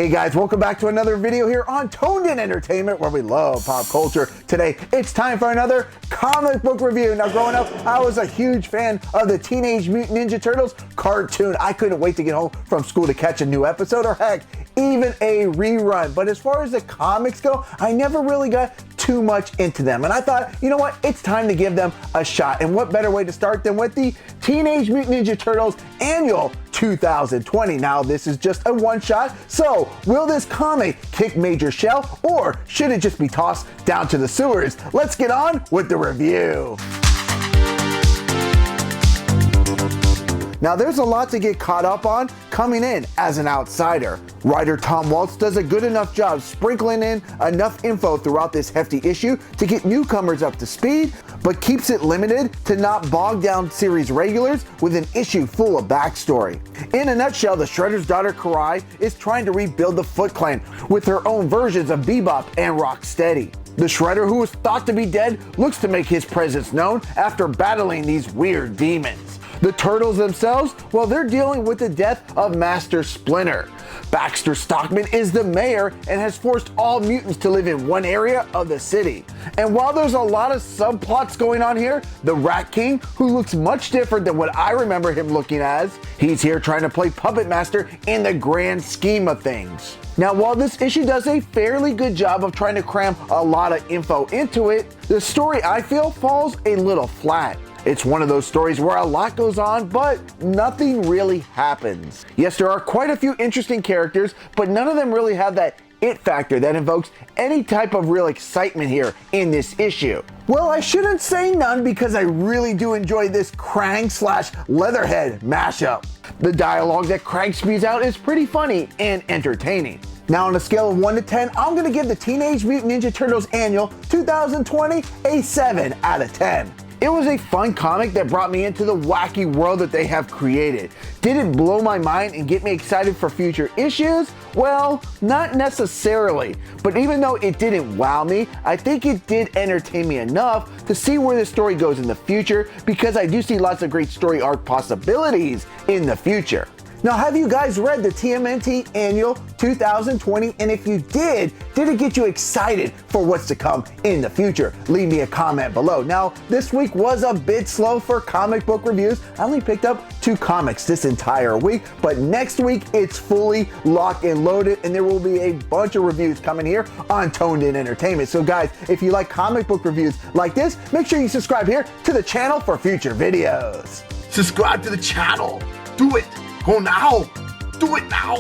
Hey guys, welcome back to another video here on Toned In Entertainment, where we love pop culture. Today, it's time for another comic book review. Now, growing up, I was a huge fan of the Teenage Mutant Ninja Turtles cartoon. I couldn't wait to get home from school to catch a new episode, or heck, even a rerun. But as far as the comics go, I never really got too much into them. And I thought, you know what, it's time to give them a shot. And what better way to start than with the Teenage Mutant Ninja Turtles Annual 2020. Now, this is just a one-shot, so will this comic kick major shell, or should it just be tossed down to the sewers? Let's get on with the review. Now, there's a lot to get caught up on coming in as an outsider. Writer Tom Waltz does a good enough job sprinkling in enough info throughout this hefty issue to get newcomers up to speed, but keeps it limited to not bog down series regulars with an issue full of backstory. In a nutshell, the Shredder's daughter Karai is trying to rebuild the Foot Clan with her own versions of Bebop and Rocksteady. The Shredder, who was thought to be dead, looks to make his presence known after battling these weird demons. The Turtles themselves, well, they're dealing with the death of Master Splinter. Baxter Stockman is the mayor and has forced all mutants to live in one area of the city. And while there's a lot of subplots going on here, the Rat King, who looks much different than what I remember him looking as, he's here trying to play puppet master in the grand scheme of things. Now, while this issue does a fairly good job of trying to cram a lot of info into it, the story, I feel, falls a little flat. It's one of those stories where a lot goes on, but nothing really happens. Yes, there are quite a few interesting characters, but none of them really have that it factor that invokes any type of real excitement here in this issue. Well, I shouldn't say none, because I really do enjoy this Krang / Leatherhead mashup. The dialogue that Krang spews out is pretty funny and entertaining. Now, on a scale of 1 to 10, I'm going to give the Teenage Mutant Ninja Turtles Annual 2020 a 7 out of 10. It was a fun comic that brought me into the wacky world that they have created. Did it blow my mind and get me excited for future issues? Well, not necessarily. But even though it didn't wow me, I think it did entertain me enough to see where the story goes in the future, because I do see lots of great story arc possibilities in the future. Now, have you guys read the TMNT Annual 2020? And if you did it get you excited for what's to come in the future? Leave me a comment below. Now, this week was a bit slow for comic book reviews. I only picked up 2 comics this entire week, but next week it's fully locked and loaded, and there will be a bunch of reviews coming here on Toned In Entertainment. So guys, if you like comic book reviews like this, make sure you subscribe here to the channel for future videos. Subscribe to the channel. Do it. Go now. Do it now.